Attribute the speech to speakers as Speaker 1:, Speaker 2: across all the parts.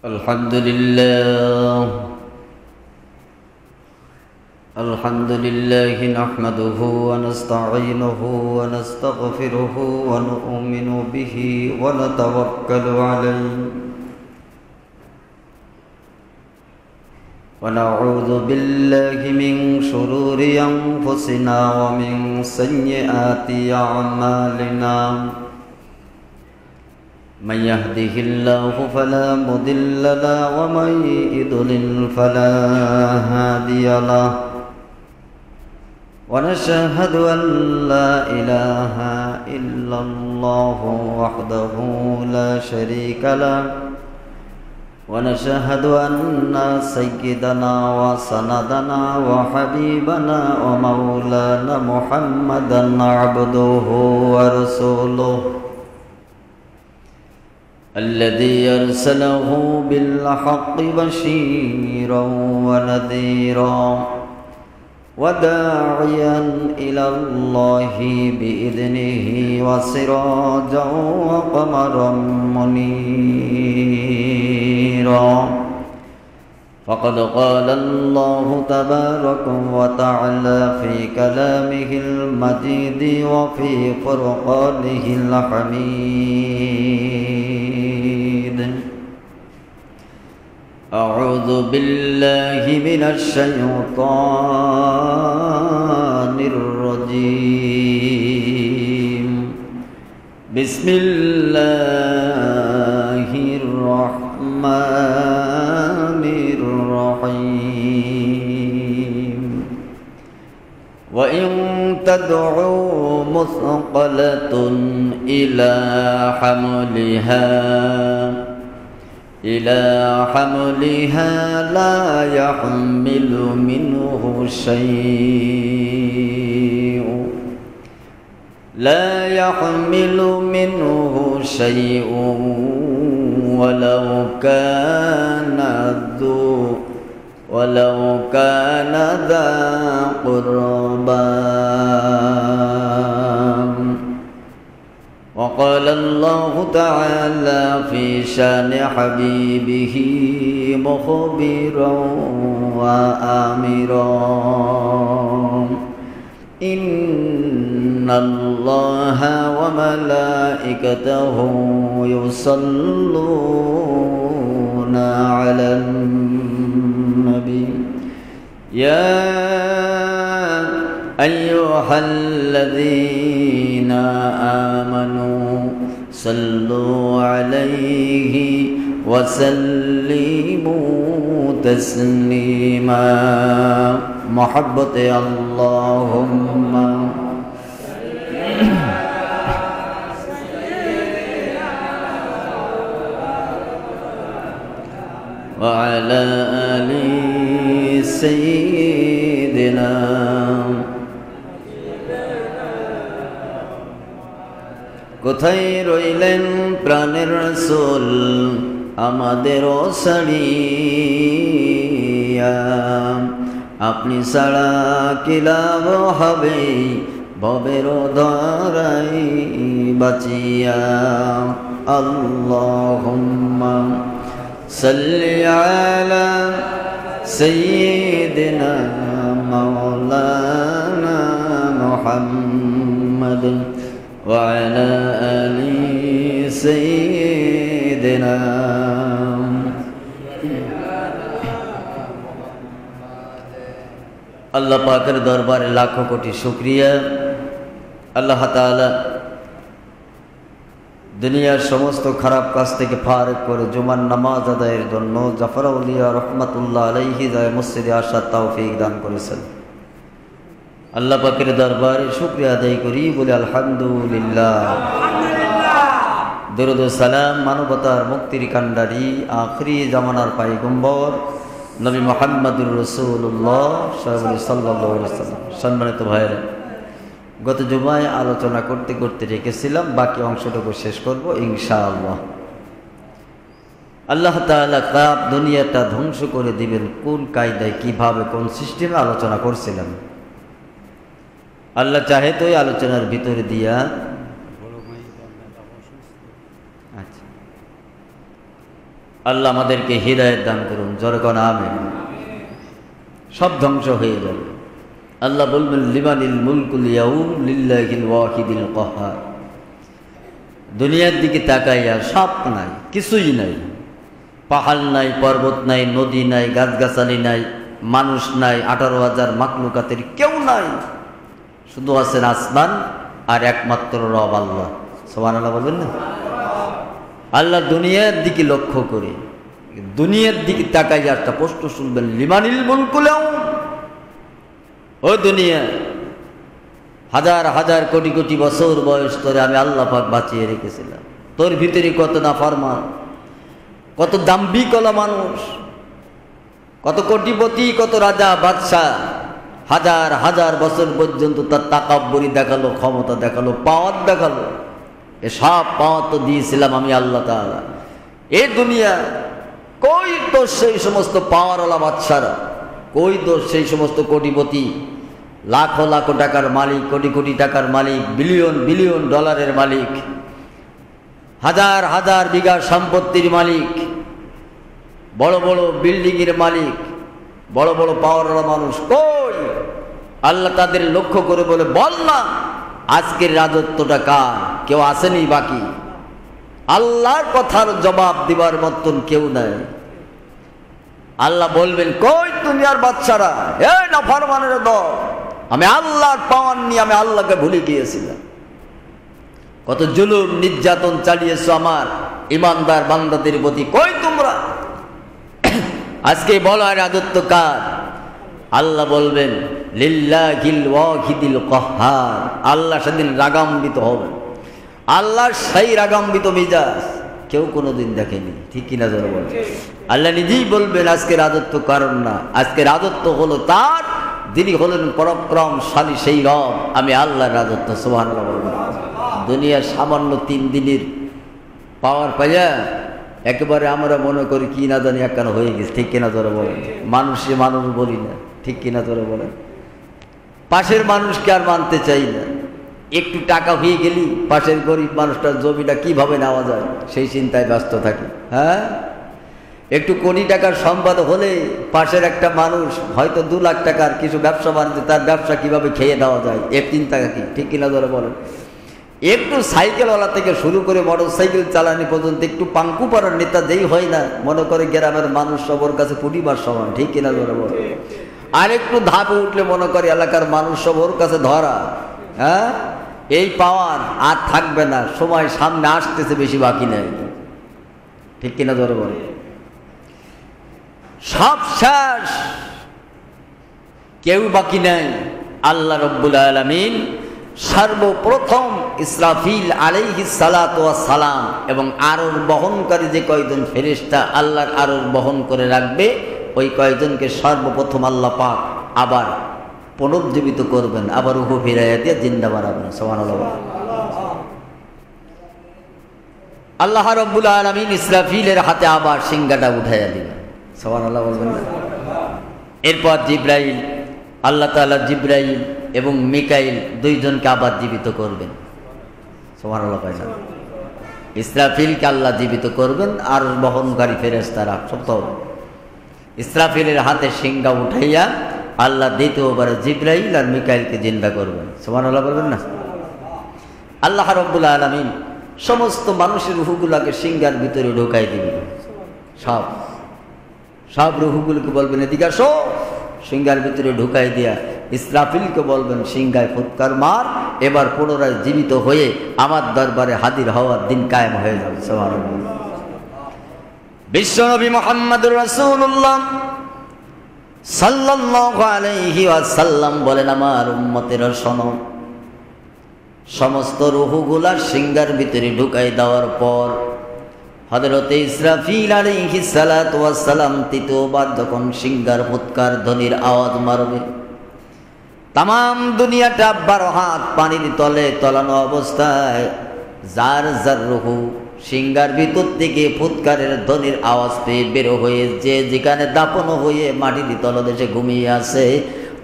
Speaker 1: الحمد لله نحمده ونستعينه ونستغفره ونؤمن به ونتوكل عليه ونعوذ بالله من شرور أنفسنا ومن سيئات أعمالنا من يهده الله فلا مضل له ومن يضلل فلا هادي له ونشهد أن لا إله إلا الله وحده لا شريك له ونشهد أن سيدنا وسندنا وحبيبنا ومولانا محمدا عبده ورسوله الذي أرسله بالحق بشيرا ونذيرا وداعيا إلى الله بإذنه وسراجا وقمرا منيرا فقد قال الله تبارك وتعالى في كلامه المجيد وفي فرقانه الحميد أعوذ بالله من الشيطان الرجيم بسم الله الرحمن الرحيم وإن تدعوا مثقلة إلى حملها لا يحمل منه شيء ولو كان ذا قربى وقال الله تعالى في شان حبيبه مخبرا وآمرا إن الله وملائكته يصلون على النبي يا أيها الذين آمنوا صلوا عليه وسلموا تسليما محبة اللهم وعلى آل سيدنا কোথায় রইলেন প্রাণের রাসূল আমাদেরও ছাড়িয়া আপনি ছাড়া কি লাভ হবে ভবের ধরাই বাঁচিয়া আল্লাহুম্মা সাল্লি আলা সাইয়্যিদিনা মাওলানা মুহাম্মাদ وعلى آل سيدنا আল্লাহ পাকের দরবারে লাখো কোটি শুকরিয়া। আল্লাহ তাআলা দুনিয়ার সমস্ত খারাপ কাজ থেকে ফারেক করে জুমার নামাজ আদায়ের জন্য জাফর আউলিয়া রহমাতুল্লাহ আলাইহি যায় মসজিদে আসার তৌফিক দান করেছেন। আল্লাহ পাকের দরবারে শুকরিয়া আদায় করি, বলে আলহামদুলিল্লাহ। দরুদ ও সালাম মানবতার মুক্তির কান্ডারি আখরি জামানার পয়গম্বর নবী মুহাম্মদুর রাসূলুল্লাহ সাল্লাল্লাহু আলাইহি ওয়াসাল্লাম। সম্মানিত ভাইরা, গত জুমায় আলোচনা করতে করতে রেখেছিলাম, বাকি অংশটুকু শেষ করব ইনশাআল্লাহ। আল্লাহ তাআলা কাব দুনিয়াটা ধ্বংস করে দিবেন কোন কায়দায়, কিভাবে, কোন সিস্টেমে আলোচনা করছিলাম। আল্লাহ চাহে তো এই আলোচনার ভিতরে দিয়া আল্লাহ আমাদেরকে হিদায়াত দান করুন, জোরে কোন আমিন। সব ধ্বংস হয়ে যাবে। আল্লাহ বলবেন লিমানিল মুলকুল ইয়াউম লিল্লাহিল ওয়াহিদিল কাহ্হার। দুনিয়ার দিকে তাকাইয়া সব নাই, কিছুই নাই। পাহাড় নাই, পর্বত নাই, নদী নাই, গাছগাছালি নাই, মানুষ নাই, 18,000 মাখলুকাতের কেউ নাই। শুধু আছেন আসমান আর একমাত্র রব আল্লাহ। সুবহানাল্লাহ বলবেন না? আল্লাহ দুনিয়ার দিকে লক্ষ্য করে, দুনিয়ার দিকে তাকাইয়া একটা প্রশ্ন শুনবেন, লিমানিল মুলকুল ইয়াউম। ও দুনিয়া, হাজার হাজার কোটি কোটি বছর বয়স ধরে আমি আল্লাহ পাক বাঁচিয়ে রেখেছিলাম। তোর ভিতরে কত নাফরমান, কত দাম্ভিকলা মানুষ, কত কোটিপতি, কত রাজা বাদশাহ, হাজার হাজার বছর পর্যন্ত তার তাকাব্বুরি দেখালো, ক্ষমতা দেখালো, পাওয়ার দেখালো। এসব পাওয়ার তো দিয়েছিলাম আমি আল্লাহ তাআলা। এই দুনিয়া কই তো সেই সমস্ত পাওয়ারওয়ালা বাদশারা, কই তো সেই সমস্ত কোটিপতি, লাখো লাখো টাকার মালিক, কোটি কোটি টাকার মালিক, বিলিয়ন বিলিয়ন ডলারের মালিক, হাজার হাজার বিঘা সম্পত্তির মালিক, বড় বড় বিল্ডিংয়ের মালিক, বড় বড় পাওয়ারওয়ালা মানুষ কই? আল্লাহ তাদের লক্ষ্য করে বলে, বল না আজকের রাজত্বটা কার? কেউ আসেনি বাকি। আল্লাহর কথার জবাব দিবার মতন কেউ নাই। আল্লাহ বলবেন, কই দুনিয়ার বাদশারা, এই নাফরমানের দল, আমি আল্লাহর পাওয়ার নিয়ে আমি আল্লাহকে ভুলে গিয়েছিলাম। কত জুলুম নির্যাতন চালিয়েছো আমার ইমানদার বান্দাদের প্রতি, কই তোমরা? আজকে বলো রাজত্ব কার? আল্লাহ বলবেন লিল্লাহিল ওয়াহিদিল কাহ্হার। আল্লাহ সেদিন রাগান্বিত হবেন। আল্লাহর সেই রাগান্বিত মিজাজ কেউ কোনোদিন দেখেনি, ঠিক কিনা যারা বলে? আল্লাহ নিজেই বলবেন আজকে রাজত্ব কারণ না, আজকে রাজত্ব হলো তার, যিনি হলেন পরাক্রমশালী সেই রব, আমি আল্লাহর রাজত্ব। সুবহানাল্লাহ বলবেন। দুনিয়ার সামান্য 3 দিনের পাওয়ার পাইয়া একেবারে আমরা মনে করি কি না জানি একখান হয়ে গেছে, ঠিক কিনা যারা বলেন? মানুষে মানুষ বলি না, ঠিক কিনা যারা বলেন? পাশের মানুষকে আর মানতে চাই না। একটু টাকা হয়ে গেলি পাশের গরিব মানুষটার জমিটা কিভাবে নেওয়া যায় সেই চিন্তায় ব্যস্ত থাকি। হ্যাঁ, একটু কোটি টাকার সম্পদ হলে পাশের একটা মানুষ হয়তো 2 লাখ টাকার কিছু ব্যবসা বাণিজ্য, তার ব্যবসা কিভাবে খেয়ে দেওয়া যায় এর চিন্তা থাকি, ঠিক কিনা ধরে বলেন? একটু সাইকেলওয়ালা থেকে শুরু করে মোটর সাইকেল চালানি পর্যন্ত একটু পাঙ্কু পাড়ার নেতা যেই হয় না, মনে করে গ্রামের মানুষ সবার কাছে পরিবার সমান, ঠিক কিনা ধরে বলে? আর একটু ধাপে উঠলে মনে করে এলাকার মানুষ সবার কাছে ধরা। হ্যাঁ, এই পাওয়ার আর থাকবে না, সময় সামনে আসতেছে, বেশি বাকি নেই, ঠিক কিনা ধরে বলে? সব শেষ, কেউ বাকি নাই। আল্লাহ রব্বুল আলামিন সর্বপ্রথম ইসরাফিল আলাইহিস সালাতু ওয়াস সালাম এবং আরশ বহনকারী যে কয়জন ফেরেশতা আল্লাহর আরশ বহন করে রাখবে, ওই কয়জনকে সর্বপ্রথম আল্লাহ পাক আবার পুনর্জীবিত করবেন, আবার রূহ ফিরাইয়া দিয়ে জিন্দা বানাবেন। সুবহানাল্লাহ। আল্লাহ রব্বুল আলামিন ইসরাফিলের হাতে আবার সিংহাটা উঠাইয়া দিবেন। সুবহানাল্লাহ বলবেন না? এরপর জিব্রাইল, আল্লাহ তাআলা জিব্রাইল এবং মিকাইল 2 জনকে আবার জীবিত করবেন। সুবহানাল্লাহ। ইসরাফিলকে আল্লাহ জীবিত করবেন, আর বহনকারী ফেরেশতারা সত্য ইসরাফিলের হাতে সিংহা উঠাইয়া আল্লাহ দ্বিতীয়বার জিব্রাইল আর মিকাইলকে জিন্দা করবেন। সুবহানাল্লাহ বলবেন না? আল্লাহ রাব্বুল আলামিন সমস্ত মানুষের রূহগুলোকে সিংহার ভিতরে ঢোকাই দিবেন। সব রূহগুলোকে বলবেন এদিকে আসো, সিংহার ভিতরে ঢুকাই দিয়া ইসরাফিলকে বলবেন সিংহায় ফুৎকার মার, এবার পুনরায় জীবিত হয়ে আমার দরবারে হাজির হওয়ার দিন কায়েম হয়ে যাবে। সুবহানাল্লাহ। বিশ্বনবী মুহাম্মদুর রাসূলুল্লাহ সাল্লাল্লাহু আলাইহি ওয়াসাল্লাম বলেন, আমার উম্মতেরা শোনো, সমস্ত রূহগুলা সিংহার ভিতরে ঢুকাই দেওয়ার পর হযরতে ইসরাফিল আলাইহিস সালাতু ওয়াস সালাম তৃতীয়বার যখন সিংহার ফুৎকার ধ্বনির আওয়াজ মারবে, তাম দুনিয়াটা 12 হাত পানির তলে তলানো অবস্থায় যার যার রূহ সিংহার ভিতর থেকে ফুৎকারের ধ্বনির আওয়াজ পেয়ে বের হয়ে যে যেখানে দাপন হয়ে মাটির তলদেশে ঘুমিয়ে আছে,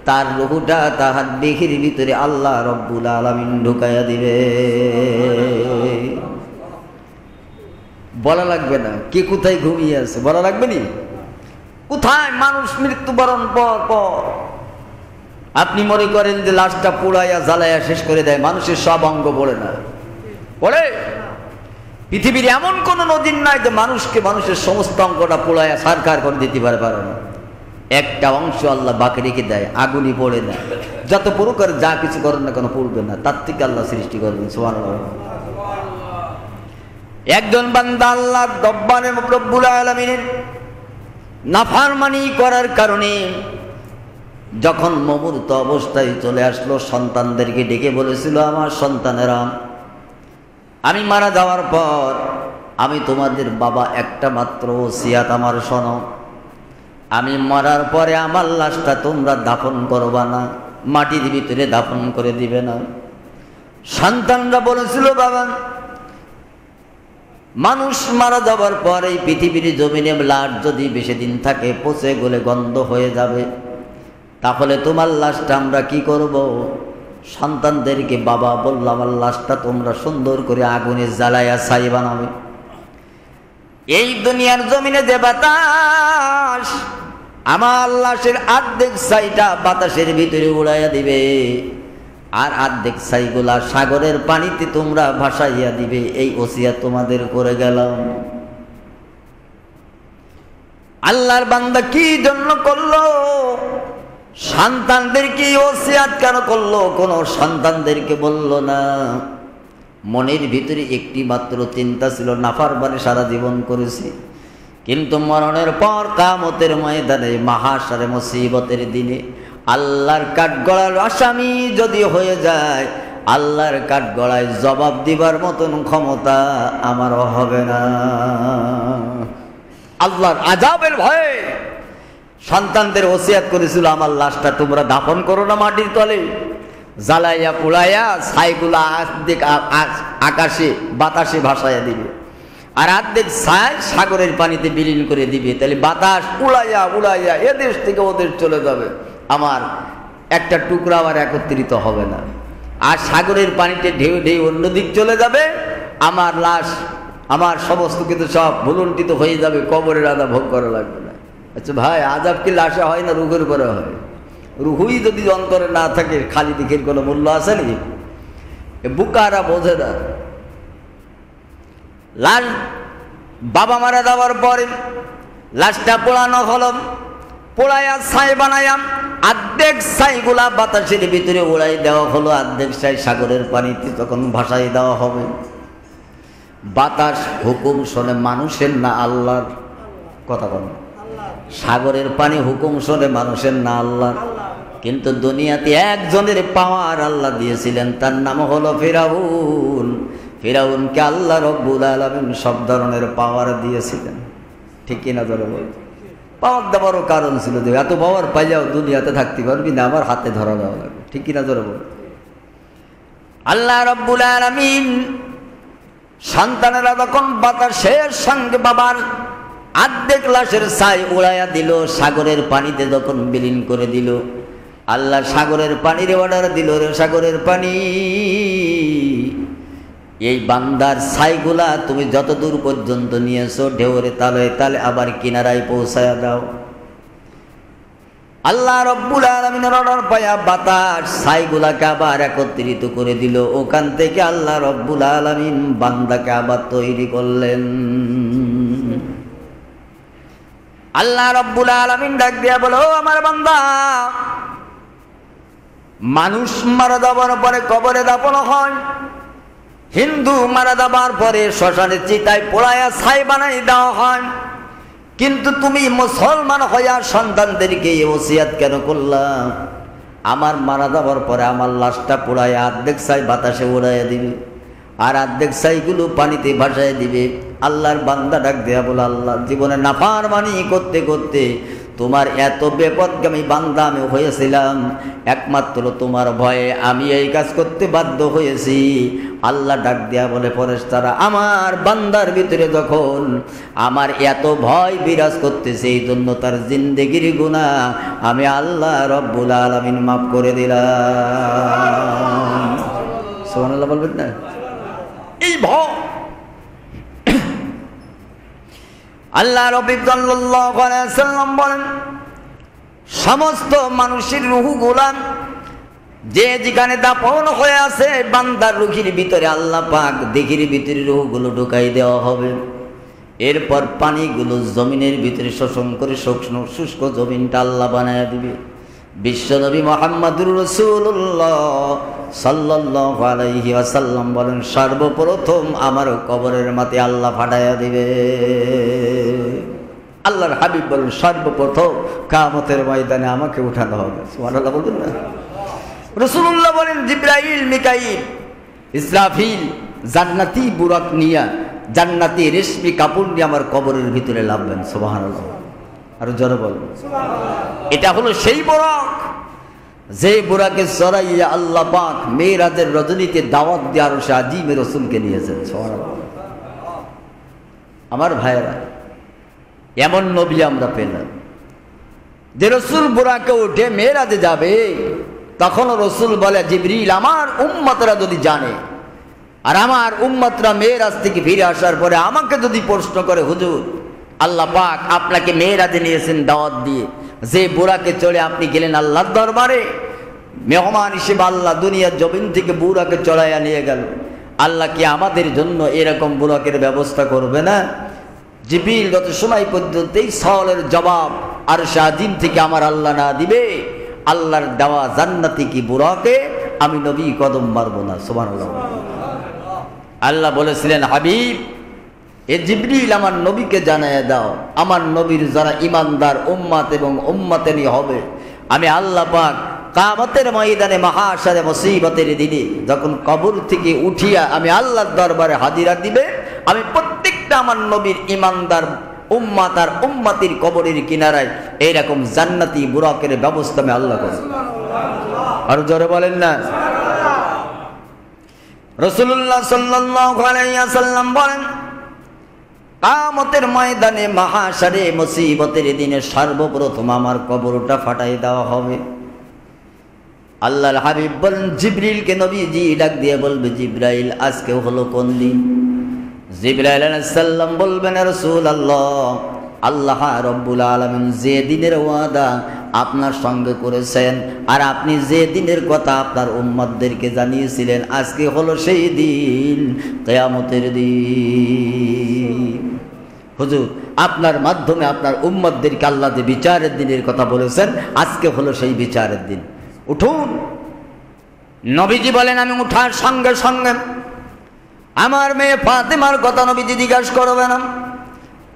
Speaker 1: তার রূহটা তাহার দেহের ভিতরে আল্লাহ রব্বুল আলামিন ঢুকাইয়া দিবে। বলা লাগবে না কে কোথায় ঘুমিয়ে আছে, বলা লাগবে নি? কোথায় মানুষ মৃত্যুবরণ পর পর আপনি মনে করেন যে লাশটা পোড়াইয়া জ্বালাইয়া শেষ করে দেয়, মানুষের সব অঙ্গ পড়ে না, পড়ে? পৃথিবীর এমন কোন নদীর নাই যে মানুষের সমস্ত অঙ্গটা পোড়াইয়া সারকার করে দিতে পারে না। একটা অংশ আল্লাহ বাকি রেখে দেয়, আগুনই পড়ে না। যত প্রকার যা কিছু করেন না কেন পড়বে না, তার থেকে আল্লাহ সৃষ্টি করবেন। সুবহানাল্লাহ। একজন বান্দা আল্লাহ রব্বুল আলামিনের নাফরমানি করার কারণে যখন মমূর্ত অবস্থায় চলে আসলো, সন্তানদেরকে ডেকে বলেছিল, আমার সন্তানেরা, আমি মারা যাওয়ার পর আমি তোমাদের বাবা, একটা মাত্র ওসিয়াত আমার শোনো, আমি মরার পরে আমার লাশটা তোমরা দাফন করবা না, মাটির ভিতরে দাফন করে দিবে না। সন্তানরা বলেছিল, বাবা, মানুষ মারা যাওয়ার পর এই পৃথিবীর জমিনে লাশ যদি বেশি দিন থাকে পচে গলে গন্ধ হয়ে যাবে, তাহলে তোমার লাশটা আমরা কি করব? সন্তানদেরকে বাবা বললাম, আমার লাশটা তোমরা সুন্দর করে আগুনে জ্বালাইয়া ছাই বানাবে। এই দুনিয়ার জমিনে যে বাতাস আমার লাশের অর্ধেক ছাইটা বাতাসের ভিতরে উড়াইয়া দিবে, আর অর্ধেক ছাইগুলা সাগরের পানিতে তোমরা ভাসাইয়া দিবে। এই ওসিয়ত তোমাদের করে গেলাম। আল্লাহর বান্দা কি জন্য করলো? সন্তানদেরকে ওসিয়ত কেন করলো? কোন সন্তানদেরকে বলল না। মনের ভিতরে একটি মাত্র চিন্তা ছিল, নাফরমানি সারা জীবন করেছি, কিন্তু মরণের পর কিয়ামতের ময়দানে মাহশারে মুসিবতের দিনে আল্লাহর কাঠগড়ার আসামি যদি হয়ে যায়, আল্লাহর কাঠগড়ায় জবাব দিবার মতন ক্ষমতা আমারও হবে না। আল্লাহর আযাবের ভয়ে সন্তানদের ওসিয়ত করেছিল, আমার লাশটা তোমরা দাফন করো না মাটির তলে, জ্বালাইয়া পোড়াইয়া ছাইগুলা আকাশে বাতাসে ভাসাইয়া দিবে, আর অর্ধেক ছাই সাগরের পানিতে বিলীন করে দিবে। তাহলে বাতাস উড়াইয়া উড়াইয়া এদেশ থেকে ওদের চলে যাবে, আমার একটা টুকরা আবার একত্রিত হবে না। আর সাগরের পানিতে ঢেউ ঢেউ অন্যদিক চলে যাবে, আমার লাশ, আমার সমস্ত কিছু সব ভুলুণ্ঠিত হয়ে যাবে, কবরের আযাব ভোগ করা লাগবে না। আচ্ছা ভাই, আযাব কি লাশে হয় না রুহের উপরে হয়? রুহুই যদি অন্তরে না থাকে, খালি দিকের কোনো মূল্য আছে নাকি? বুকারা বোঝে না। লাশ বাবা মারা যাওয়ার পরে লাশটা পোড়ানো হলো, পোড়াইয়া ছাই বানাইয়া অর্ধেক ছাইগুলা বাতাসের ভিতরে উড়াই দেওয়া হলো, অর্ধেক ছাই সাগরের পানিতে তখন ভাসাই দেওয়া হবে। বাতাস হুকুম শোনে মানুষের না আল্লাহর? কথা বল। সাগরের পানি হুকুম শোনে মানুষের না আল্লাহর? কিন্তু দুনিয়াতে একজনের পাওয়ার আল্লাহ দিয়েছিলেন, তার নাম হলো ফিরাউন। ফিরাউনকে আল্লাহ রব্বুল আলামিন সব ধরনের পাওয়ার দিয়েছিলেন, ঠিক কিনা ধরে বল? পাওয়ার দেওয়ারও কারণ ছিল যে এত পাওয়ার পাইয়াও দুনিয়াতে থাকতে পারবি না, আমার হাতে ধরা দেওয়া লাগবে, ঠিক কিনা ধরে বল? আল্লাহ রব্বুল আলামিন সন্তানেরা যখন বাতাসের সঙ্গে বাবার অর্ধেক লাশের ছাই উড়াইয়া দিল, সাগরের পানিতে যখন বিলীন করে দিল, আল্লাহ সাগরের পানির অর্ডার দিল, রে সাগরের পানি, এই বান্দার ছাইগুলা তুমি যত দূর পর্যন্ত নিয়েছো ঢেউরে তালে তালে আবার কিনারায় পৌঁছায়া দাও। আল্লাহ রব্বুল আলামিনের অর্ডার পায়া বাতাস ছাইগুলাকে আবার একত্রিত করে দিল। ওখান থেকে আল্লাহ রব্বুল আলামিন বান্দাকে আবার তৈরি করলেন। আল্লাহ রব্বুল আলামিন ডাক দিয়া বলো, আমার বান্দা, মানুষ মারা যাবার পরে কবরে দাফন হয়, হিন্দু মারা যাবার পরে শ্মশানে চিতায় পোড়ায়া ছাই বানাই দেওয়া হয়, কিন্তু তুমি মুসলমান হইয়া সন্তানদেরকে ওসিয়ত কেন করলাম? আমার মারা যাবার পরে আমার লাশটা পোড়ায়া অর্ধেক ছাই বাতাসে উড়াইয়া দিবে, আর অর্ধেক ছাইগুলো পানিতে ভাসাইয়া দিবে। আল্লাহর বান্দা ডাক দেয়া বলে, আল্লাহ, জীবনে নাফরমানি করতে করতে তোমার এত বিপদগামী বান্দা আমি হয়েছিলাম, একমাত্র তোমার ভয়ে আমি এই কাজ করতে বাধ্য হয়েছি। আল্লাহ ডাক দেয়া বলে, ফেরেশতারা, আমার বান্দার ভিতরে যখন আমার এত ভয় বিরাজ করতেছে, এই জন্য তার জিন্দেগির গুনাহ আমি আল্লাহ রব্বুল আলামিন মাফ করে দিলাম। সুবহানাল্লাহ বলবেন না? এই ভয় আল্লাহ নবী সাল্লাল্লাহু আলাইহি ওয়াসাল্লাম বলেন, সমস্ত মানুষের রূহগুলা যে যেখানে দাফন হয়ে আছে বান্দার রুহির ভিতরে আল্লাহ পাক দেহের ভিতরে রূহগুলো ঢুকাই দেওয়া হবে। এরপর পানিগুলো জমিনের ভিতরে শোষণ করে শুষ্ক জমিনটা আল্লাহ বানায় দিবে। বিশ্বনবী মুহাম্মদুর রাসূলুল্লাহ সাল্লাল্লাহু আলাইহি ওয়াসাল্লাম বলেন, সর্বপ্রথম আমার কবরের মাটি আল্লাহ ফাটাইয়া দিবে। আল্লাহর হাবিব বলেন, সর্বপ্রথম কিয়ামতের ময়দানে আমাকে উঠানো হবে। সুবহানাল্লাহ বলুন না। রাসূলুল্লাহ বলেন, জিবরাইল, মিকাইল, ইসরাফিল জান্নাতি বুরাক নিয়া জান্নাতি রেশমি কাপড় নিয়ে আমার কবরের ভিতরে লাভবেন। সুবহানাল্লাহ। আর জোরে বলুন সুবহানাল্লাহ। এটা হলো সেই বুরাক যে বুরাকে চড়াইয়া আল্লাহ পাক মেরাজের রজনীতে দাওয়াত দিয়ে আরশে আজিমে রাসূলকে নিয়েছেন। সুবহানাল্লাহ। আমার ভাইয়েরা, এমন নবী আমরা পেলাম যে রাসূল বুরাকে উঠে মেরাজে যাবে। তখন রাসূল বলে, জিবরিল, আমার উম্মতরা যদি জানে আর আমার উম্মতরা মেরাজ থেকে ফিরে আসার পরে আমাকে যদি প্রশ্ন করে, হুজুর আল্লাহ পাক আপনাকে মেরাজে নিয়েছেন দাওয়াত দিয়ে, যে বুরাকে চড়ে আপনি গেলেন আল্লাহর দরবারে মেহমান হিসেবে, আল্লাহ দুনিয়ার জমিন থেকে বুরাকে চড়াইয়া নিয়ে গেল, আল্লাহ কি আমাদের জন্য এরকম বুরাকের ব্যবস্থা করবে না? জিবরিল যত সময় পর্যন্ত এই সওয়ালের জবাব আরশে আজিম থেকে আমার আল্লাহ না দিবে, আল্লাহর দেওয়া জান্নাতি কি বুরাকে আমি নবী কদম মারব না। সুবহানাল্লাহ। আল্লাহ বলেছিলেন, হাবিব, এ জিবরিল আমার নবীকে জানায় দাও, আমার নবীর যারা ইমানদার উম্মত এবং উম্মতেরই হবে, আমি আল্লাহ পাক কিয়ামতের ময়দানে মাহশারে মুসিবতের দিনে যখন কবর থেকে উঠিয়া আমি আল্লাহর দরবারে হাজিরা দিবে, আমি প্রত্যেকটা আমার নবীর ইমানদার উম্মত আর উম্মতির কবরের কিনারায় এইরকম জান্নাতি বুরাকের ব্যবস্থা আমি আল্লাহ করব। আর জোরে বলেন না। রাসূলুল্লাহ সাল্লাল্লাহু আলাইহি ওয়াসাল্লাম বলেন, কিয়ামতের ময়দানে মাহশারে মুসিবতের দিনে সর্বপ্রথম আমার কবরটা ফাটাই দেওয়া হবে। আল্লাহর হাবিব বলেন, জিবরিলকে নবীজি ডাক দিয়ে বলবে, জিবরাইল, আজকে হলো কোন দিন? জিবরাইল আলাইহিস সালাম বলবেন, রাসূলুল্লাহ, আল্লাহ রাব্বুল আলামিন যে দিনের ওয়াদা আপনার সঙ্গে করেছেন আর আপনি যে দিনের কথা আপনার উম্মতদেরকে জানিয়েছিলেন, আজকে হলো সেই দিন, কিয়ামতের দিন। হুজুর, আপনার মাধ্যমে আপনার উম্মতদেরকে আল্লাহ যে বিচারের দিনের কথা বলেছেন, আজকে হলো সেই বিচারের দিন, উঠুন। নবীজি বলেন, আমি উঠার সঙ্গে সঙ্গে আমার মেয়ে ফাতেমার কথা নবীজি জিজ্ঞাসা করবে না,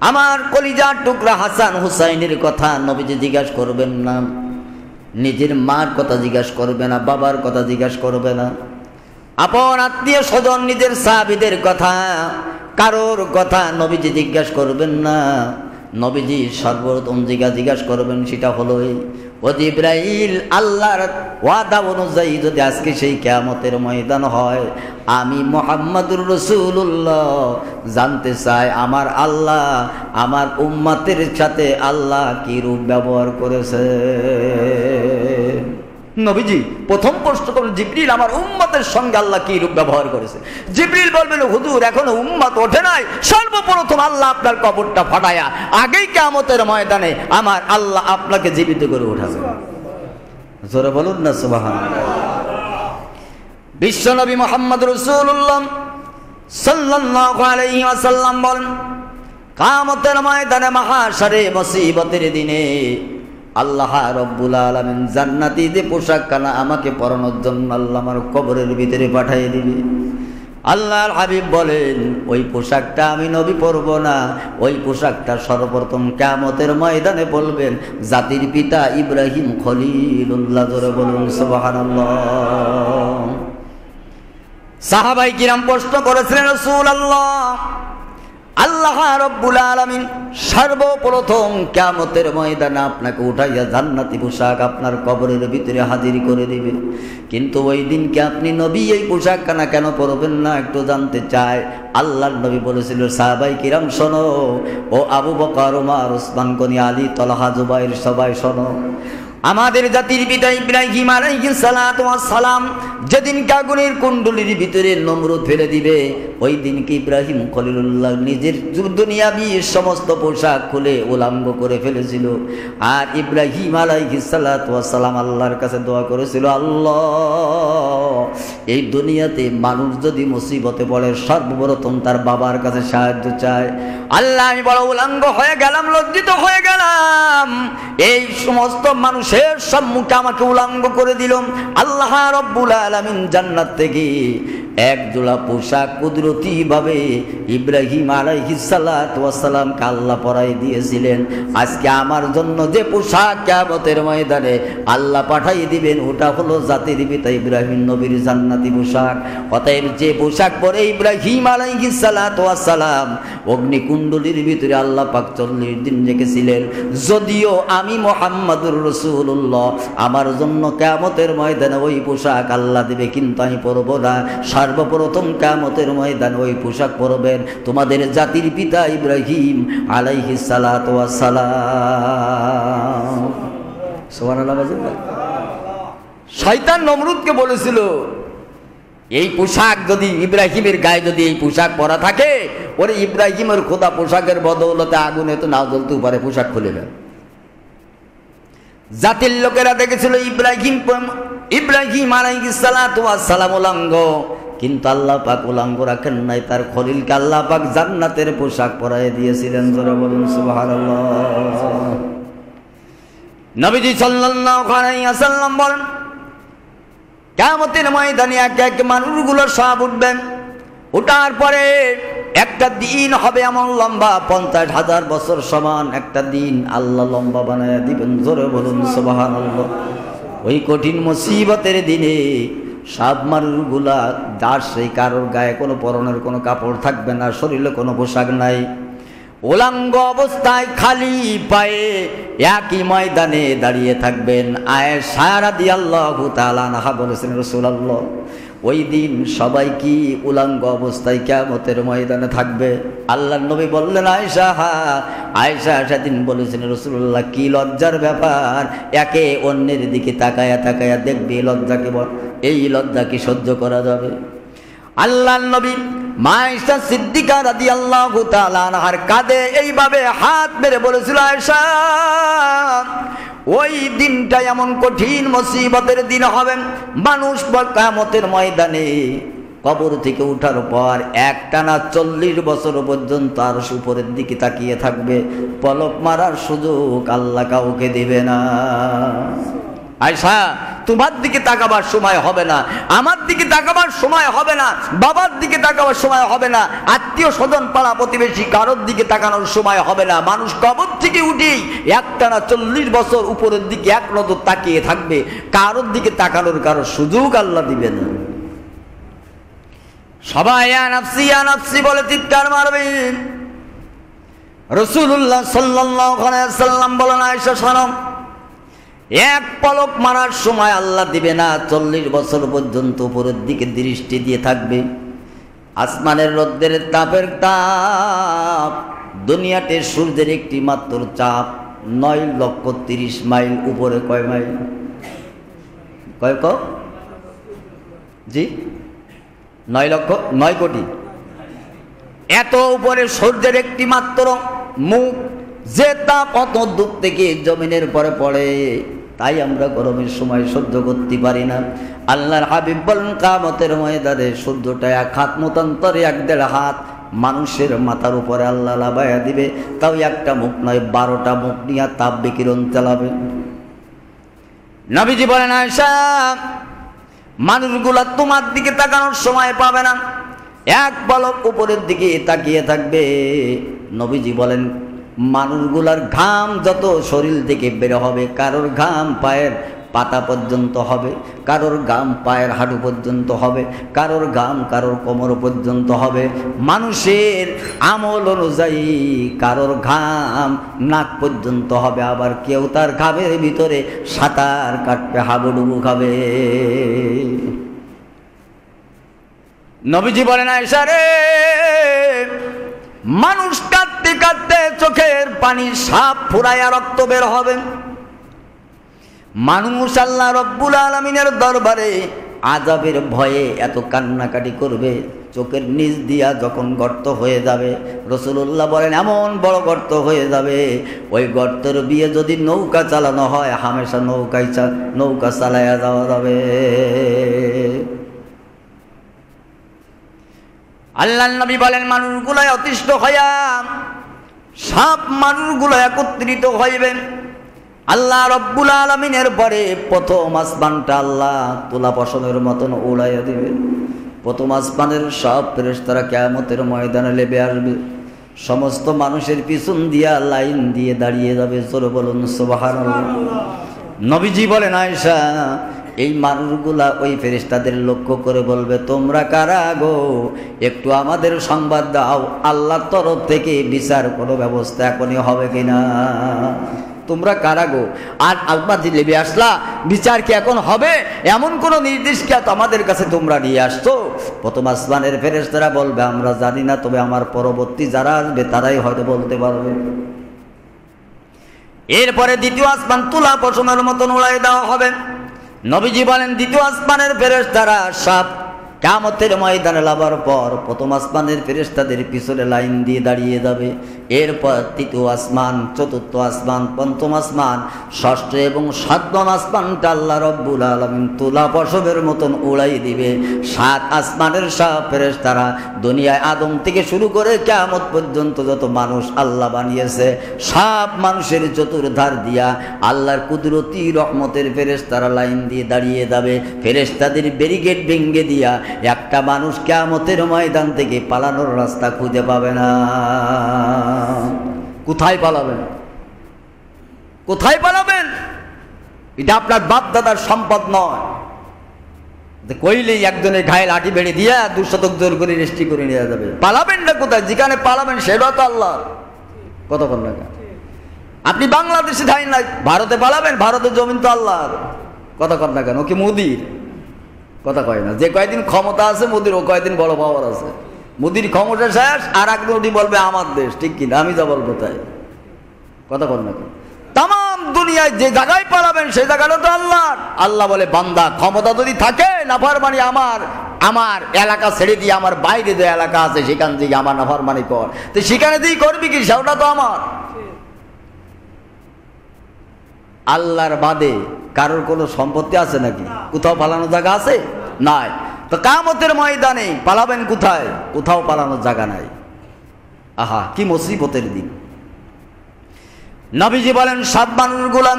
Speaker 1: আমার কলিজার টুকরা হাসান হুসাইনের কথা নবীজি জিজ্ঞাসা করবেন না, নিজের মার কথা জিজ্ঞাসা করবে না, বাবার কথা জিজ্ঞাসা করবে না, আপন আত্মীয় স্বজন নিজের সাহাবীদের কথা কারোর কথা নবীজি জিজ্ঞাসা করবেন না। নবীজি সর্বপ্রথম জিজ্ঞাসা করবেন, সেটা হলো ও জিবরাইল, আল্লাহর ওয়াদা অনুযায়ী যদি আজকে সেই কিয়ামতের ময়দান হয়, আমি মুহাম্মদুর রাসূলুল্লাহ জানতে চাই আমার আল্লাহ আমার উম্মতের সাথে আল্লাহ কি রূপ ব্যবহার করেছে। নবীজি প্রথম প্রশ্ন করলেন, জিবরিল, আমার উম্মতের সঙ্গে আল্লাহ কি রূপ ব্যবহার করেছে? জিবরিল বলবেন, হুজুর, এখনো উম্মত ওঠে নাই, সর্বপ্রথম আল্লাহ আপনার কবরটা ফাটায়া আগেই কিয়ামতের ময়দানে আমার আল্লাহ আপনাকে জীবিত করে উঠাবে। জোরে বলুন না সুবহানাল্লাহ। বিশ্বনবী মুহাম্মদ রাসূলুল্লাহ সাল্লাল্লাহু আলাইহি ওয়াসাল্লাম বলেন, কিয়ামতের ময়দানে মাহশারে মুসিবতের দিনে আল্লাহ রাব্বুল আলামিন জান্নাতি যে পোশাক কানা আমাকে পরানোর জন্য আল্লাহ আমার কবরের ভিতরে পাঠিয়ে দিবে। আল্লাহর হাবিব বলেন, ওই পোশাকটা আমি নবী পরব না, ওই পোশাকটা সর্বপ্রথম কিয়ামতের ময়দানে বলবেন জাতির পিতা ইব্রাহিম খলিলুল্লাহ। ধরে বলুন সুবহানাল্লাহ। সাহাবায়ে কিরাম প্রশ্ন করেছিলেন, রাসূলুল্লাহ, আল্লাহ রাব্বুল আলামিন সর্বপ্রথম কিয়ামতের ময়দানে আপনাকে উঠাইয়া জান্নাতি পোশাক আপনার কবরের ভিতরে হাজির করে দিবে, কিন্তু ওই দিনকে আপনি নবী এই পোশাক কানা কেন পরবেন না একটু জানতে চাই। আল্লাহর নবী বলেছিল, সাহাবায়ে কিরাম শোনো, ও আবু বকর, ওমর, ওসমান, গনি, আলী, তলহা, জুবাইর, সবাই শোনো, আমাদের জাতির পিতা ইব্রাহিম আলাইহিস সালাতু ওয়াস সালাম যেদিন আগুনের কুণ্ডলীর ভিতরে নমরুদ ফেলে দিবে, ওই দিনকে ইব্রাহিম খলিলুল্লাহ নিজের দুনিয়াবি সমস্ত পোশাক খুলে উলঙ্গ করে ফেলেছিল। আর ইব্রাহিম আলাইহিস সালাতু ওয়াস সালাম আল্লাহর কাছে দোয়া করেছিল, আল্লাহ এই দুনিয়াতে মানুষ যদি মুসিবতে পড়ে সর্বপ্রথম তার বাবার কাছে সাহায্য চায়। আল্লাহ আমি বড় উলঙ্গ হয়ে গেলাম, লজ্জিত হয়ে গেলাম, এই সমস্ত মানুষের সম্মুখে আমাকে উলঙ্গ করে দিল। আল্লাহ রব্বুল আলামিন জান্নাত থেকে এক জোড়া পোশাক কুদরতি ভাবে ইব্রাহিম আলাইহিস সালাতু ওয়াস সালামকে আল্লাহ পরাই দিয়েছিলেন। আজকে আমার জন্য যে পোশাক কিয়ামতের ময়দানে আল্লাহ পাঠাই দিবেন, ওটা হলো জাতির পিতা ইব্রাহিম নবীর জান্নাতি পোশাক। অতএব যে পোশাক পরে ইব্রাহিম আলাইহিস সালাতু ওয়াস সালাম অগ্নিকুণ্ডলীর ভিতরে আল্লাহ পাক 40 দিন রেখেছিলেন, যদিও আমি মুহাম্মাদুর রাসূলুল্লাহ আমার জন্য কিয়ামতের ময়দানে ওই পোশাক আল্লাহ দিবে, কিন্তু আমি পরব না। সর্বপ্রথম কিয়ামতের ময়দানে ওই পোশাক পরবেন তোমাদের জাতির পিতা ইব্রাহিম আলাইহিস সালাতু ওয়াস সালাম। সুবহানাল্লাহ। শয়তান নমরুদকে বলেছিল, এই পোশাক যদি ইব্রাহিমের গায়ে যদি এই পোশাক পরা থাকে, ওরে ইব্রাহিমের খোদা পোশাকের বদৌলতে আগুনে তো না জ্বলতে পারে, পোশাক খুলে দেন। জাতির লোকেরা দেখেছিল ইব্রাহিম আলাইহিস সালাতু ওয়াস সালাম উলঙ্গ, কিন্তু আল্লাহ পাক উলঙ্গ রাখেন নাই, তার খলিলকে আল্লাহ পাক জান্নাতের পোশাক পরায় দিয়েছিলেন। জোরে বলুন সুবহানাল্লাহ। নবীজি সাল্লাল্লাহু আলাইহি ওয়াসাল্লাম বলেন, কিয়ামতের ময়দানে এক এক মানুষগুলো সব উঠবেন, ওঠার পরে একটা দিন হবে এমন লম্বা 50,000 বছর সমান একটা দিন আল্লাহ লম্বা বানায় দিবেন। জোরে বলুন সুবহানাল্লাহ। ওই কঠিন মুসিবতের দিনে সব মানুষগুলা যার সেই কারোর গায়ে কোনো পরনের কোনো কাপড় থাকবে না, শরীরে কোনো পোশাক নাই, উলঙ্গ অবস্থায় খালি পায়ে একই ময়দানে দাঁড়িয়ে থাকবেন। আয়েশা রাদিয়াল্লাহু তাআলা আনহা বলেছেন, রাসূলুল্লাহ ওই দিন সবাই কি উলঙ্গ অবস্থায় কিয়ামতের ময়দানে থাকবে? আল্লাহর নবী বললেন, আয়েশা সেদিন বলেছেন, রাসূলুল্লাহ কি লজ্জার ব্যাপার, একে অন্যের দিকে তাকায়া তাকায়া দেখবে, লজ্জাকে বল, এই লজ্জা কি সহ্য করা যাবে? আল্লাহর নবী মা আয়েশা সিদ্দিকা রাদিয়াল্লাহু তাআলা আনহার কাঁধে এইভাবে হাত মেরে বলেছিল, আয়েশা ওই দিনটা এমন কঠিন মুসিবতের দিন হবে, মানুষ কিয়ামতের ময়দানে কবর থেকে উঠার পর একটানা 40 বছর পর্যন্ত আর উপরের দিকে তাকিয়ে থাকবে, পলক মারার সুযোগ আল্লাহ কাউকে দিবে না। আয়েশা তোমার দিকে তাকাবার সময় হবে না, আমার দিকে তাকাবার সময় হবে না, বাবার দিকে তাকাবার সময় হবে না, আত্মীয় স্বজন পাড়া প্রতিবেশী কারোর দিকে তাকানোর সময় হবে না। মানুষ কবর থেকে উঠেই একটানা 40 বছর উপরের দিকে এক নজর তাকিয়ে থাকবে, কারোর দিকে তাকানোর কারোর সুযোগ আল্লাহ দিবে না। সবাই ইয়া নাফসি বলে চিৎকার মারবেন। রাসূলুল্লাহ সাল্লাল্লাহু আলাইহি ওয়াসাল্লাম বলেন, আয়েশা শোনো, এক পলক মারার সময় আল্লাহ দিবে না, 40 বছর পর্যন্ত উপরের দিকে দৃষ্টি দিয়ে থাকবে। আসমানের রোদ্রের তাপের তাপ দুনিয়াতে সূর্যের একটি মাত্র চাপ 9,30,000 মাইল উপরে। কয় মাইল? জি 9 কোটি। এত উপরে সূর্যের একটি মাত্র মুখ, যে তাপ অত দূর থেকে জমিনের পরে পড়ে, তাই আমরা গরমের সময় সহ্য করতে পারি না। আল্লাহর হাবিব বলেন, কিয়ামতের ময়দানে সূর্যটা 1 হাত মতান্তরে 1-1.5 হাত মানুষের মাথার উপরে আল্লাহ লাগাইয়া দিবে, তাও একটা মুখ নয় 12টা মুখ নিয়ে তাপ বিকিরণ চালাবে। নবীজি বলেন, আয়েশা মানুষগুলা তোমার দিকে তাকানোর সময় পাবে না, এক পলক উপরের দিকে তাকিয়ে থাকবে। নবীজি বলেন, মানুষগুলার ঘাম যত শরীর থেকে বের হবে, কারোর ঘাম পায়ের পাতা পর্যন্ত হবে, কারোর ঘাম পায়ের হাঁটু পর্যন্ত হবে, কারোর ঘাম কারোর কোমর পর্যন্ত হবে। মানুষের আমল অনুযায়ী কারোর ঘাম নাক পর্যন্ত হবে, আবার কেউ তার ঘামের ভিতরে সাঁতার কাটবে, হাবুডুবু খাবে। নবীজি বলেন, আয়েশা রে, মানুষ কাঁদতে কাঁদতে চোখের পানি সাপ ফুরাইয়া রক্ত বের হবে, মানুষ আল্লাহ রব্বুল আলামিনের দরবারে আযাবের ভয়ে এত কান্নাকাটি করবে, চোখের নিচ দিয়া যখন গর্ত হয়ে যাবে, রাসূলুল্লাহ বলেন এমন বড় গর্ত হয়ে যাবে, ওই গর্তের বিয়ে যদি নৌকা চালানো হয় হামেশা নৌকা চালায়া যাওয়া যাবে। আল্লাহর নবী বলেন মানুষগুলো অতিষ্ঠ হইয়া সব মানুষগুলো একত্রিত হইবেন। আল্লাহ রব্বুল আলামিনের পরে প্রথম আসমানটা আল্লাহ তুলা পশমের মতন উড়াইয়া দিবে। প্রথম আসমানের সব ফেরেশতারা কিয়ামতের ময়দানে লেবে আসবে, সমস্ত মানুষের পিছন দিয়া লাইন দিয়ে দাঁড়িয়ে যাবে। জোরে বলুন সুবহানাল্লাহ। নবীজি বলেন আয়েশা, এই মানুষগুলা ওই ফেরেশতাদের লক্ষ্য করে বলবে তোমরা কারা গো, একটু আমাদের সংবাদ দাও, আল্লাহর তরফ থেকে বিচার কোনো ব্যবস্থা এখনই হবে কিনা। তোমরা কারা গো, আর আল্লাহ লেবে আসলা, বিচার কি এখন হবে, এমন কোন নির্দেশ কি আমাদের কাছে তোমরা নিয়ে আসছো? প্রথম আসমানের ফেরেশতারা বলবে আমরা জানি না, তবে আমার পরবর্তী যারা আসবে তারাই হয়তো বলতে পারবে। এরপরে দ্বিতীয় আসমান তুলা পশমের মতন উড়াই দেওয়া হবে। নবীজি বলেন দ্বিতীয় আসমানের ফেরেশতারা সব কিয়ামতের ময়দানে লাভার পর প্রথম আসমানের ফেরেশতাদের পিছনে লাইন দিয়ে দাঁড়িয়ে যাবে। এরপর তৃতীয় আসমান, চতুর্থ আসমান, পঞ্চম আসমান, ষষ্ঠ এবং সপ্তম আসমানটা আল্লাহ রব্বুল আলামিন তুলা পশমের মতন উড়াই দিবে। সাত আসমানের সব ফেরেশতারা দুনিয়ায় আদম থেকে শুরু করে কিয়ামত পর্যন্ত যত মানুষ আল্লাহ বানিয়েছে সব মানুষের চতুর্ধার দিয়া আল্লাহর কুদরতি রহমতের ফেরেশতারা লাইন দিয়ে দাঁড়িয়ে যাবে। ফেরেশতাদের ব্যারিকেড ভেঙে দিয়া একটা মানুষ কিয়ামতের ময়দান থেকে পালানোর রাস্তা খুঁজে পাবে না। কোথায় পালাবেন? কোথায় পালাবেন? এটা আপনার বাপ দাদার সম্পদ নয়, কইলেই একজনের ঘায়ে লাঠি বেড়ে দিয়া 2 শতক জোর করে রেজিস্ট্রি করে নিয়ে যাবে। পালাবেন না কোথায়? যেখানে পালাবেন সেটা তো আল্লাহ। কতক্ষণ লাগে? আপনি বাংলাদেশে যাই না, ভারতে পালাবেন, ভারতের জমিন তো আল্লাহর। কতক্ষণ লাগান? ও কি মোদির? কথা কয় না। যে কয়দিন ক্ষমতা আছে মোদির, ও কয়দিন বড় পাওয়ার আছে। মোদির ক্ষমতা শেষ, আর একদিন উনি বলবে আমার দেশ, ঠিক কিনা? আমি যা বলবো তাই। কথা কর না। তাম দুনিয়ায় যে জায়গায় পালাবেন সেই জায়গাটা তো আল্লাহ। আল্লাহ বলে বান্দা ক্ষমতা যদি থাকে নাফরমানি আমার এলাকা ছেড়ে দিয়ে আমার বাইরে যে এলাকা আছে সেখান থেকে আমার নাফরমানি কর, তো সেখানে দিয়ে করবি কি? সেটা তো আমার। আল্লাহর বাদে কারোর কোনো সম্পত্তি আছে নাকি? কোথাও পালানোর জায়গা আছে? নাই। তো কিয়ামতের ময়দানে পালাবেন কোথায়? কোথাও পালানোর জায়গা নাই। আহা কি মুসিবতের দিন। নবীজি বলেন সব মানুষগুলা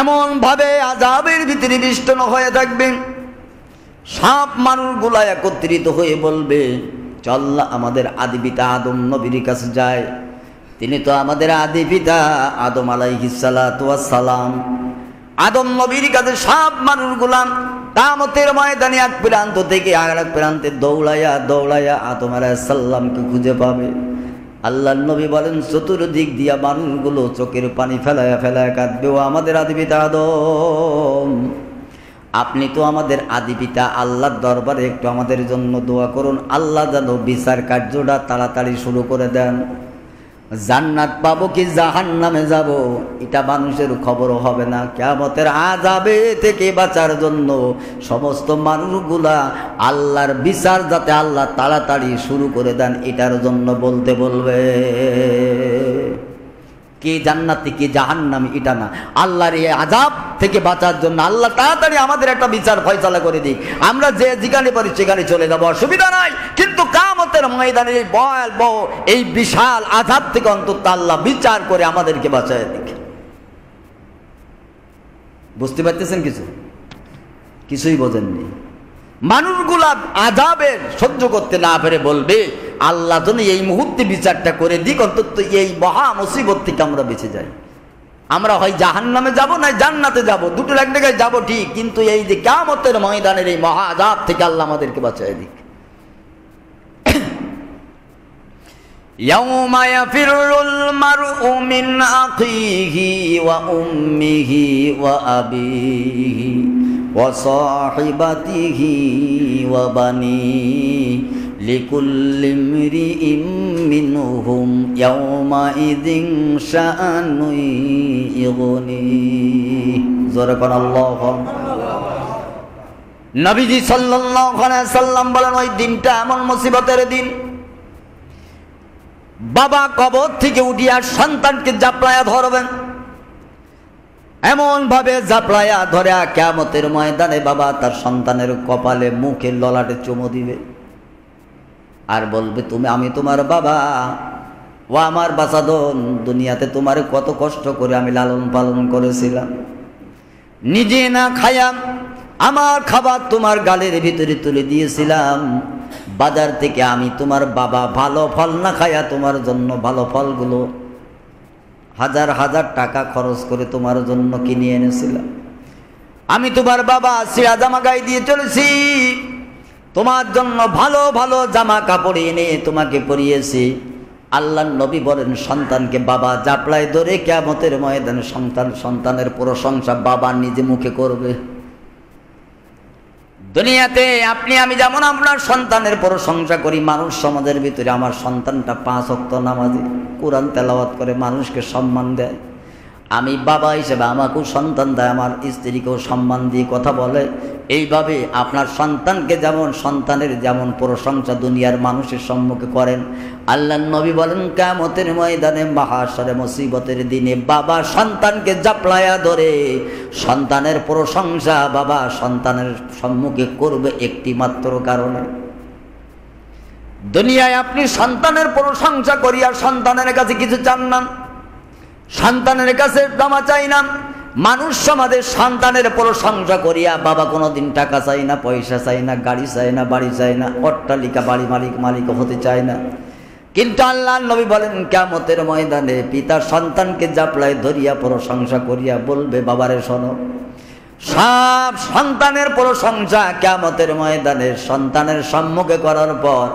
Speaker 1: এমন ভাবে আযাবের ভিতরে নিবিষ্ট হয়ে থাকবে, সব মানুষগুলা একত্রিত হয়ে বলবে চল আমাদের আদি পিতা আদম নবীর কাছে যায়। তিনি তো আমাদের আদি পিতা আদম আলাইহিস সালাতু ওয়াস সালাম। আদম নবীর কাছে সব মানুষগুলা কিয়ামতের ময়দানে এক প্রান্ত থেকে আরেক প্রান্তে দৌড়াইয়া আদম আলাইহিস সালামকে খুঁজে পাবে। আল্লাহর নবী বলেন চতুর্দিক দিয়া মানুষগুলো চোখের পানি ফেলায়া কাঁদবে, ও আমাদের আদি পিতা আদম, আপনি তো আমাদের আদি পিতা, আল্লাহর দরবারে একটু আমাদের জন্য দোয়া করুন, আল্লাহ যেন বিচার কার্যটা তাড়াতাড়ি শুরু করে দেন। জান্নাত পাবো কি জাহান্নামে যাব এটা মানুষের খবরও হবে না। কিয়ামতের আযাবে থেকে বাঁচার জন্য সমস্ত মানুষগুলা আল্লাহর বিচার যাতে আল্লাহ তাড়াতাড়ি শুরু করে দেন এটার জন্য বলতে বলবে। কে জান্নাতি কে জাহান্নামী এটা না, আল্লাহর এই আযাব থেকে বাঁচার জন্য আল্লাহ তাড়াতাড়ি আমাদের একটা বিচার ফয়সালা করে দিক, আমরা যে যেখানে পারি সেখানে চলে যাবো, অসুবিধা নাই। কিন্তু কিয়ামতের ময়দানে এই ভয়াবহ এই বিশাল আযাব থেকে অন্তত আল্লাহ বিচার করে আমাদেরকে বাঁচায় দিক। বুঝতে পারতেছেন? কিছুই বোঝেননি। মানুষগুলা আযাবে সহ্য করতে না পেরে বলবে আল্লাহ যেন এই মুহূর্তে বিচারটা করে দিক, অন্তত এই মহা মুসিবত থেকে আমরা বেঁচে যাই। আমরা হয় জাহান্নামে যাব না জান্নাতে যাব, দুটোর এক জায়গায় যাবো ঠিক, কিন্তু এই যে কিয়ামতের ময়দানের এই মহা আযাব থেকে আল্লাহ আমাদেরকে বাঁচায় দিক। ইয়াউমা ইয়াফিরুল মারউ মিন আখিহি ওয়া উম্মিহি ওয়া আবিহি ওয়া সাহিবাতিহি ওয়া বানিহি লিকুল্লি ইমরিইম মিনহুম ইয়াওমাইযিন শাআনুন ইগনি। জোরে কোন আল্লাহু। নবীজি সাল্লাল্লাহু আলাইহি সাল্লাম বলেন, ওই দিনটা এমন মুসিবতের দিন, বাবা কবর থেকে উঠিয়া সন্তানকে জাপলায়া ধরবেন, এমন ভাবে জাপলায়া ধরে কিয়ামতের ময়দানে বাবা তার সন্তানের কপালে, মুখে, ললাটে চুমু দিবে আর বলবে, আমি তোমার বাবা, ও আমার বাঁচাদন, দুনিয়াতে তোমার কত কষ্ট করে আমি লালন পালন করেছিলাম, নিজে না খায়া আমার খাবার তোমার গালের ভিতরে তুলে দিয়েছিলাম, বাজার থেকে আমি তোমার বাবা ভালো ফল না খায়া তোমার জন্য ভালো ফলগুলো হাজার হাজার টাকা খরচ করে তোমার জন্য কিনে এনেছিলাম, আমি তোমার বাবা ছিঁড়া জামা গায়ে দিয়ে চলেছি, তোমার জন্য ভালো ভালো জামা কাপড় এনে তোমাকে পরিয়েছি। আল্লাহর নবী বলেন, সন্তানকে বাবা জাপলায় ধরে কিয়ামতের ময়দানে সন্তানের প্রশংসা বাবা নিজে মুখে করবে। দুনিয়াতে আপনি আমি যেমন আপনার সন্তানের প্রশংসা করি, মানুষ সমাজের ভিতরে আমার সন্তানটা 5 ওয়াক্ত নামাজি, কোরআন তেলাওয়াত করে, মানুষকে সম্মান দেয়, আমি বাবা হিসেবে আমাকেও সন্তান দেয়, আমার স্ত্রীকেও সম্মান দিয়ে কথা বলে। এইভাবে আপনার সন্তানকে যেমন, সন্তানের যেমন প্রশংসা দুনিয়ার মানুষের সম্মুখে করেন, আল্লাহর নবী বলেন কিয়ামতের ময়দানে মাহশরে মুসিবতের দিনে বাবা সন্তানকে জাপলায়া ধরে সন্তানের প্রশংসা বাবা সন্তানের সম্মুখে করবে একটি মাত্র কারণে। দুনিয়ায় আপনি সন্তানের প্রশংসা করিয়া সন্তানের কাছে কিছু চান না, সন্তানের কাছে দামা চাই না, মানুষ সমাজে সন্তানের প্রশংসা করিয়া বাবা কোনোদিন টাকা চাই না, পয়সা চাই না, গাড়ি চাই না, বাড়ি চাই না, অট্টালিকা বাড়ি মালিক হতে চায় না। কিন্তু আল্লাহর নবী বলেন কিয়ামতের ময়দানে পিতা সন্তানকে জাপলায় ধরিয়া প্রশংসা করিয়া বলবে, বাবারে শোনো, সব সন্তানের প্রশংসা কিয়ামতের ময়দানে সন্তানের সম্মুখে করার পর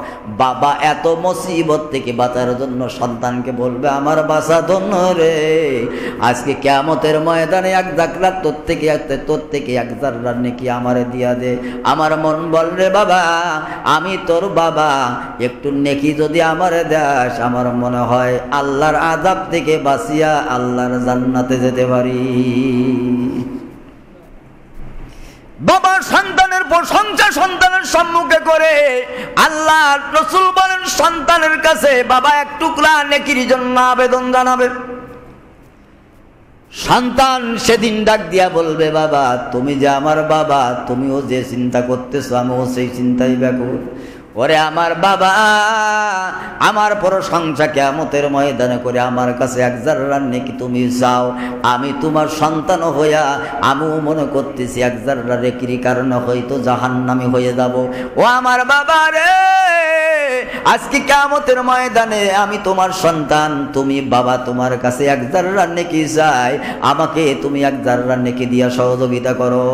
Speaker 1: বাবা এত মুসিবত থেকে বাঁচার জন্য সন্তানকে বলবে, আমার বাঁচাধন রে, আজকে কিয়ামতের ময়দানে এক জাকরা তোর থেকে এক জাররা নেকি আমারে দিয়া দে। আমার মন বল রে বাবা, আমি তোর বাবা, একটু নেকি যদি আমারে দেস, আমার মনে হয় আল্লাহর আযাব থেকে বাঁচিয়া আল্লাহর জান্নাতে যেতে পারি। বাবা সন্তানের প্রশংসা সন্তানের সম্মুখে করে, আল্লাহ রাসূল বলেন সন্তানের কাছে বাবা এক টুকরা নেকির জন্য আবেদন জানাবে। সন্তান সেদিন ডাক দিয়া বলবে, বাবা তুমি যে আমার বাবা, তুমিও যে চিন্তা করতেছো আমিও সেই চিন্তাই ব্যাকুল। ওরে আমার বাবা, আমার প্রশংসা কিয়ামতের ময়দানে করে আমার কাছে এক জাররা নেকি তুমি চাও, আমি তোমার সন্তান হইয়া আমিও মনে করতেছি এক জাররা নেকির কারণে হয়তো জাহান্নামী হয়ে যাব। ও আমার বাবা রে, আজকে কিয়ামতের ময়দানে আমি তোমার সন্তান, তুমি বাবা, তোমার কাছে এক জাররা নেকি চাই, আমাকে তুমি এক জাররা নেকি দিয়া সহযোগিতা করো।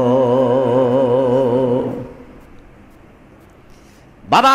Speaker 1: বাবা